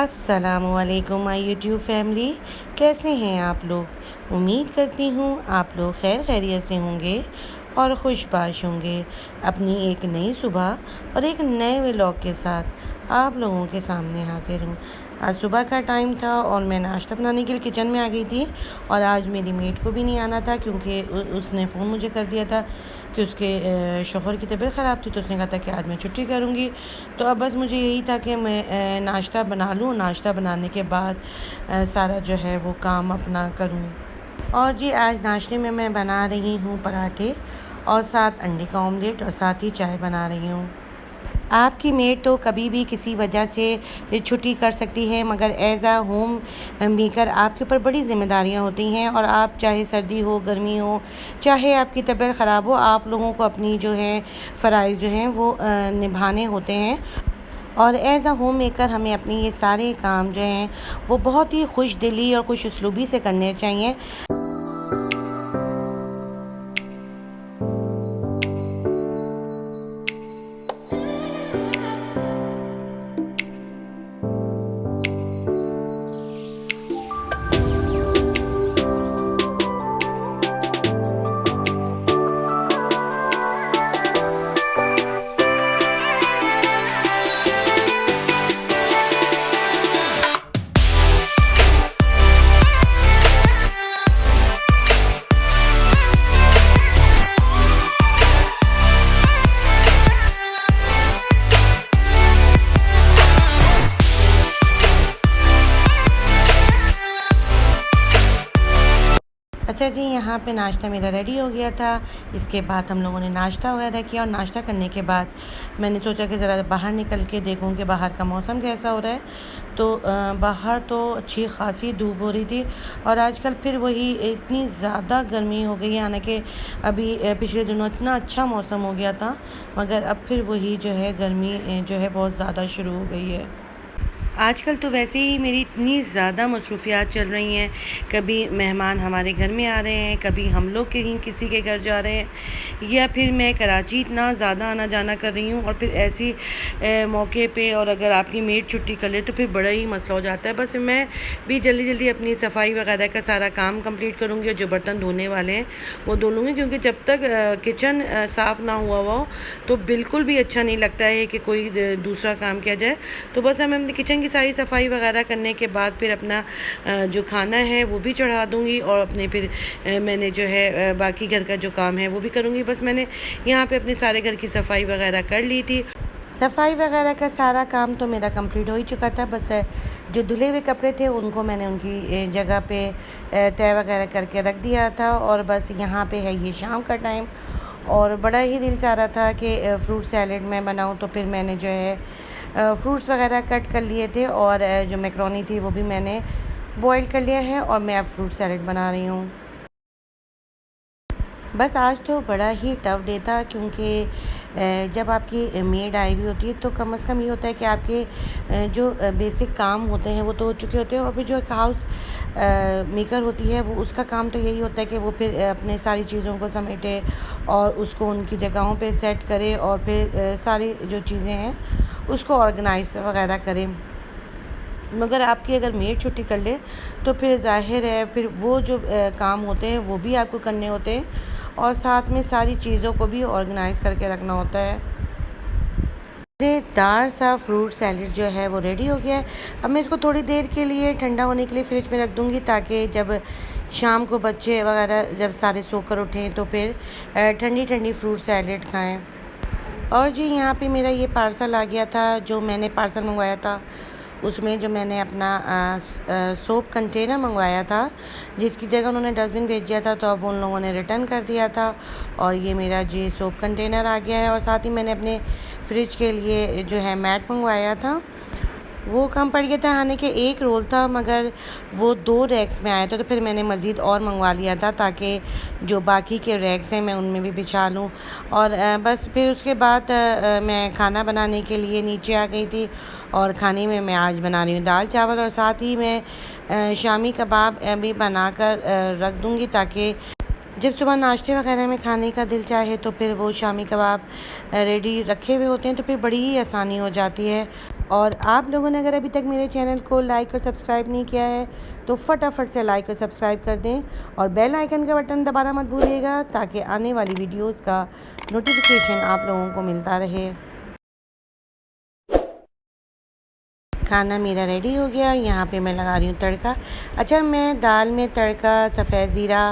अस्सलामुअलैकुम my YouTube family. कैसे हैं आप लोग? उम्मीद करती हूँ आप लोग खैर खैरियत से होंगे और खुशबाश होंगे। अपनी एक नई सुबह और एक नए व्लॉग के साथ आप लोगों के सामने हाजिर हूँ। आज सुबह का टाइम था और मैं नाश्ता बनाने के लिए किचन में आ गई थी और आज मेरी मेड को भी नहीं आना था क्योंकि उसने फ़ोन मुझे कर दिया था कि उसके शौहर की तबीयत ख़राब थी, तो उसने कहा था कि आज मैं छुट्टी करूँगी। तो अब बस मुझे यही था कि मैं नाश्ता बना लूँ, नाश्ता बनाने के बाद सारा जो है वो काम अपना करूँ। और जी आज नाश्ते में मैं बना रही हूँ पराठे और साथ अंडे का ऑमलेट और साथ ही चाय बना रही हूँ। आपकी मेड तो कभी भी किसी वजह से छुट्टी कर सकती है, मगर एज़ अ होम मेकर आपके ऊपर बड़ी ज़िम्मेदारियाँ होती हैं और आप चाहे सर्दी हो, गर्मी हो, चाहे आपकी तबीयत ख़राब हो, आप लोगों को अपनी जो है फ़राइज़ जो हैं वो निभाने होते हैं। और एज़ अ होम मेकर हमें अपने ये सारे काम जो हैं वो बहुत ही खुश दिली और खुश उसलूबी से करने चाहिए। अच्छा जी, यहाँ पे नाश्ता मेरा रेडी हो गया था। इसके बाद हम लोगों ने नाश्ता वगैरह किया और नाश्ता करने के बाद मैंने सोचा कि ज़रा बाहर निकल के देखूँ कि बाहर का मौसम कैसा हो रहा है। तो बाहर तो अच्छी खासी धूप हो रही थी और आजकल फिर वही इतनी ज़्यादा गर्मी हो गई है। हालांकि अभी पिछले दिनों इतना अच्छा मौसम हो गया था, मगर अब फिर वही जो है गर्मी जो है बहुत ज़्यादा शुरू हो गई है। आजकल तो वैसे ही मेरी इतनी ज़्यादा मसरूफ़ियात चल रही हैं, कभी मेहमान हमारे घर में आ रहे हैं, कभी हम लोग कहीं किसी के घर जा रहे हैं, या फिर मैं कराची इतना ज़्यादा आना जाना कर रही हूँ और फिर ऐसी मौके पे और अगर आपकी मेड छुट्टी कर ले तो फिर बड़ा ही मसला हो जाता है। बस मैं भी जल्दी जल्दी अपनी सफाई वगैरह का सारा काम कंप्लीट करूँगी और जो बर्तन धोने वाले हैं वो धो लूँगी, क्योंकि जब तक किचन साफ़ ना हुआ हो तो बिल्कुल भी अच्छा नहीं लगता है कि कोई दूसरा काम किया जाए। तो बस हम अपनी किचन की सारी सफाई वगैरह करने के बाद फिर अपना जो खाना है वो भी चढ़ा दूँगी और अपने फिर मैंने जो है बाकी घर का जो काम है वो भी करूँगी। बस मैंने यहाँ पे अपने सारे घर की सफाई वगैरह कर ली थी। सफाई वगैरह का सारा काम तो मेरा कंप्लीट हो ही चुका था। बस जो धुले हुए कपड़े थे उनको मैंने उनकी जगह पे तय वगैरह करके रख दिया था और बस यहाँ पे है ये शाम का टाइम और बड़ा ही दिल चाह रहा था कि फ्रूट सैलेड मैं बनाऊँ। तो फिर मैंने जो है फ्रूट्स वगैरह कट कर लिए थे और जो मैक्रोनी थी वो भी मैंने बॉईल कर लिया है और मैं अब फ्रूट सैलेड बना रही हूँ। बस आज तो बड़ा ही टफ़ डे था, क्योंकि जब आपकी मेड आई हुई होती है तो कम से कम ये होता है कि आपके जो बेसिक काम होते हैं वो तो हो चुके होते हैं और फिर जो एक हाउस मेकर होती है वो उसका काम तो यही होता है कि वो फिर अपने सारी चीज़ों को समेटे और उसको उनकी जगहों पे सेट करे और फिर सारी जो चीज़ें हैं उसको ऑर्गेनाइज वगैरह करें। मगर आपकी अगर मेड छुट्टी कर ले तो फिर ज़ाहिर है फिर वो जो काम होते हैं वो भी आपको करने होते हैं और साथ में सारी चीज़ों को भी ऑर्गेनाइज़ करके रखना होता है। मज़ेदार सा फ्रूट सैलेड जो है वो रेडी हो गया है। अब मैं इसको थोड़ी देर के लिए ठंडा होने के लिए फ्रिज में रख दूँगी, ताकि जब शाम को बच्चे वगैरह जब सारे सोकर उठें तो फिर ठंडी ठंडी फ्रूट सैलेड खाएं। और जी यहाँ पे मेरा ये पार्सल आ गया था, जो मैंने पार्सल मंगवाया था उसमें जो मैंने अपना सोप कंटेनर मंगवाया था जिसकी जगह उन्होंने डस्टबिन भेज दिया था, तो अब उन लोगों ने रिटर्न कर दिया था और ये मेरा जी सोप कंटेनर आ गया है। और साथ ही मैंने अपने फ्रिज के लिए जो है मैट मंगवाया था, वो कम पड़ गया था। हालांकि एक रोल था मगर वो 2 रैक्स में आया था, तो फिर मैंने मज़ीद और मंगवा लिया था ताकि जो बाकी के रैक्स हैं मैं उनमें भी बिछा लूँ। और बस फिर उसके बाद मैं खाना बनाने के लिए नीचे आ गई थी और खाने में मैं आज बना रही हूँ दाल चावल और साथ ही मैं शामी कबाब भी बनाकर रख दूँगी, ताकि जब सुबह नाश्ते वगैरह में खाने का दिल चाहे तो फिर वो शामी कबाब रेडी रखे हुए होते हैं, तो फिर बड़ी ही आसानी हो जाती है। और आप लोगों ने अगर अभी तक मेरे चैनल को लाइक और सब्सक्राइब नहीं किया है तो फटाफट से लाइक और सब्सक्राइब कर दें और बेल आइकन का बटन दबाना मत भूलिएगा ताकि आने वाली वीडियोस का नोटिफिकेशन आप लोगों को मिलता रहे। खाना मेरा रेडी हो गया और यहाँ पे मैं लगा रही हूँ तड़का। अच्छा, मैं दाल में तड़का सफ़ेद ज़ीरा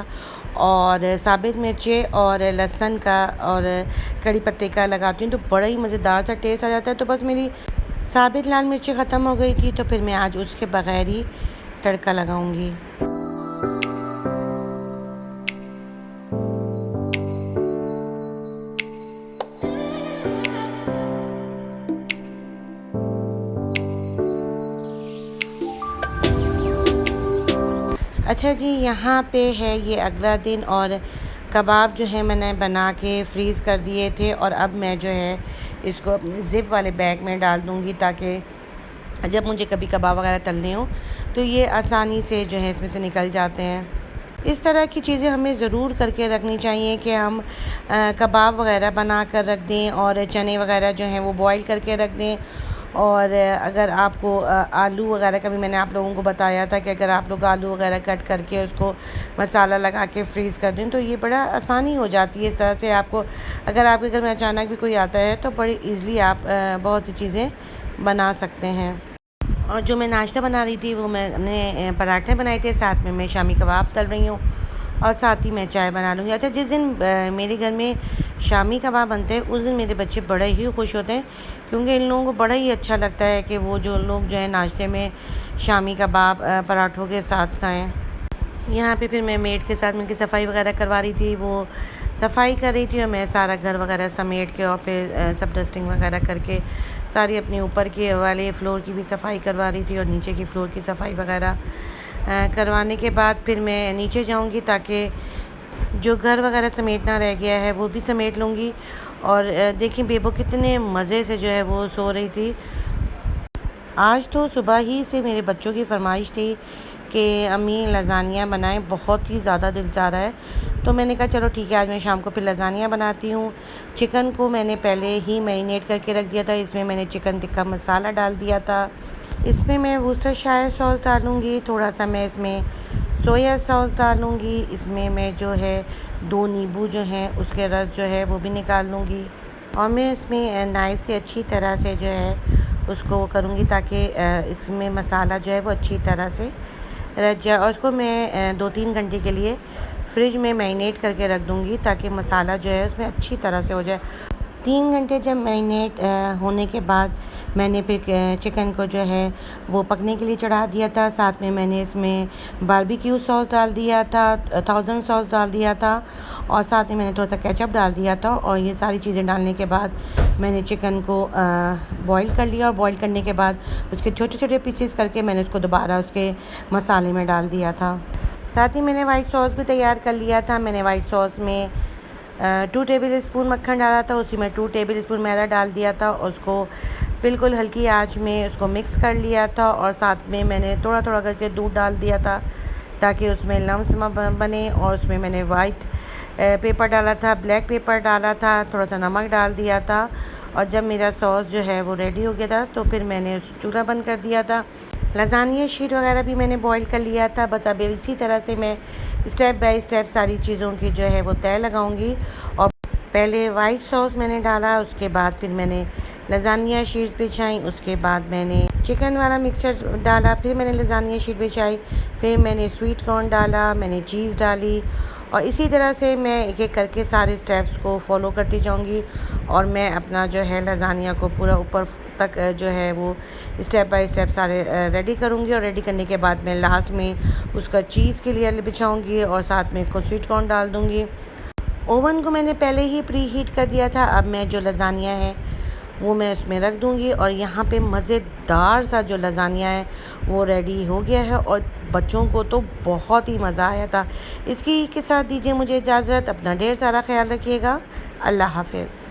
और साबित मिर्चें और लहसुन का और कड़ी पत्ते का लगाती हूँ तो बड़ा ही मज़ेदार सा टेस्ट आ जाता है। तो बस मेरी साबित लाल मिर्चें ख़त्म हो गई थी तो फिर मैं आज उसके बगैर ही तड़का लगाऊंगी। अच्छा जी, यहाँ पे है ये अगला दिन और कबाब जो है मैंने बना के फ्रीज़ कर दिए थे और अब मैं जो है इसको अपने ज़िप वाले बैग में डाल दूँगी ताकि जब मुझे कभी कबाब वगैरह तलने हो तो ये आसानी से जो है इसमें से निकल जाते हैं। इस तरह की चीज़ें हमें ज़रूर करके रखनी चाहिए कि हम कबाब वगैरह बना कर रख दें और चने वगैरह जो हैं वो बॉईल करके रख दें। और अगर आपको आलू वगैरह का भी मैंने आप लोगों को बताया था कि अगर आप लोग आलू वगैरह कट करके उसको मसाला लगा के फ्रीज़ कर दें तो ये बड़ा आसानी हो जाती है। इस तरह से आपको अगर आपके घर में अचानक भी कोई आता है तो बड़ी ईज़िली आप बहुत सी चीज़ें बना सकते हैं। और जो मैं नाश्ता बना रही थी वो मैंने पराठे बनाए थे, साथ में मैं शामी कबाब तल रही हूँ और साथ ही मैं चाय बना लूँगी। अच्छा, जिस दिन मेरे घर में शामी कबाब बनते हैं उस दिन मेरे बच्चे बड़े ही खुश होते हैं क्योंकि इन लोगों को बड़ा ही अच्छा लगता है कि वो जो लोग जो है नाश्ते में शामी कबाब पराठों के साथ खाएँ। यहाँ पे फिर मैं मेड के साथ मिलकर सफाई वगैरह करवा रही थी, वो सफाई कर रही थी और मैं सारा घर वगैरह समेट के और फिर सब डस्टिंग वगैरह करके सारी अपने ऊपर के वाले फ्लोर की भी सफाई करवा रही थी और नीचे की फ्लोर की सफाई वगैरह करवाने के बाद फिर मैं नीचे जाऊंगी ताकि जो घर वगैरह समेटना रह गया है वो भी समेट लूँगी। और देखिए बेबो कितने मज़े से जो है वो सो रही थी। आज तो सुबह ही से मेरे बच्चों की फरमाइश थी कि अम्मी लज़ानिया बनाएं, बहुत ही ज़्यादा दिल चाह रहा है। तो मैंने कहा चलो ठीक है, आज मैं शाम को फिर लज़ानिया बनाती हूँ। चिकन को मैंने पहले ही मैरिनेट करके रख दिया था, इसमें मैंने चिकन टिक्का मसाला डाल दिया था। इसमें मैं वुसेरशायर सॉस डालूँगी, थोड़ा सा मैं इसमें सोया सॉस डालूँगी, इसमें मैं जो है 2 नींबू जो हैं उसके रस जो है वो भी निकाल लूँगी और मैं इसमें नाइफ़ से अच्छी तरह से जो है उसको वो करूँगी ताकि इसमें मसाला जो है वो अच्छी तरह से रच जाए। और उसको मैं 2-3 घंटे के लिए फ्रिज में मैरिनेट करके रख दूँगी ताकि मसाला जो है उसमें अच्छी तरह से हो जाए। 3 घंटे जब मैरिनेट होने के बाद मैंने फिर चिकन को जो है वो पकने के लिए चढ़ा दिया था। साथ में मैंने इसमें बारबेक्यू सॉस डाल दिया था, 1000 सॉस डाल दिया था और साथ में मैंने थोड़ा सा केचप डाल दिया था। और ये सारी चीज़ें डालने के बाद मैंने चिकन को बॉईल कर लिया और बॉईल करने के बाद उसके छोटे छोटे पीसेस करके मैंने उसको दोबारा उसके मसाले में डाल दिया था। साथ ही मैंने वाइट सॉस भी तैयार कर लिया था। मैंने वाइट सॉस में 2 टेबल स्पून मक्खन डाला था, उसी में 2 टेबल स्पून मैदा डाल दिया था, उसको बिल्कुल हल्की आंच में उसको मिक्स कर लिया था और साथ में मैंने थोड़ा थोड़ा करके दूध डाल दिया था ताकि उसमें लम्स बने। और उसमें मैंने वाइट पेपर डाला था, ब्लैक पेपर डाला था, थोड़ा सा नमक डाल दिया था। और जब मेरा सॉस जो है वो रेडी हो गया था तो फिर मैंने उस चूल्हा बंद कर दिया था। लज़ानिया शीट वगैरह भी मैंने बॉईल कर लिया था। बस अब इसी तरह से मैं स्टेप बाय स्टेप सारी चीज़ों की जो है वो तय लगाऊंगी। और पहले वाइट सॉस मैंने डाला, उसके बाद फिर मैंने लज़ानिया शीट्स बिछाई, उसके बाद मैंने चिकन वाला मिक्सचर डाला, फिर मैंने लज़ानिया शीट बिछाई, फिर मैंने स्वीट कॉर्न डाला, मैंने चीज़ डाली और इसी तरह से मैं एक एक करके सारे स्टेप्स को फॉलो करती जाऊंगी। और मैं अपना जो है लज़ानिया को पूरा ऊपर तक जो है वो स्टेप बाय स्टेप सारे रेडी करूंगी। और रेडी करने के बाद मैं लास्ट में उसका चीज़ के लेयर बिछाऊंगी और साथ में कुछ स्वीट कॉर्न डाल दूंगी। ओवन को मैंने पहले ही प्री हीट कर दिया था। अब मैं जो लज़ानिया है वो मैं उसमें रख दूंगी और यहाँ पे मज़ेदार सा जो लज़ानिया है वो रेडी हो गया है और बच्चों को तो बहुत ही मज़ा आया था। इसकी के साथ दीजिए मुझे इजाज़त। अपना ढेर सारा ख्याल रखिएगा। अल्लाह हाफ़िज़।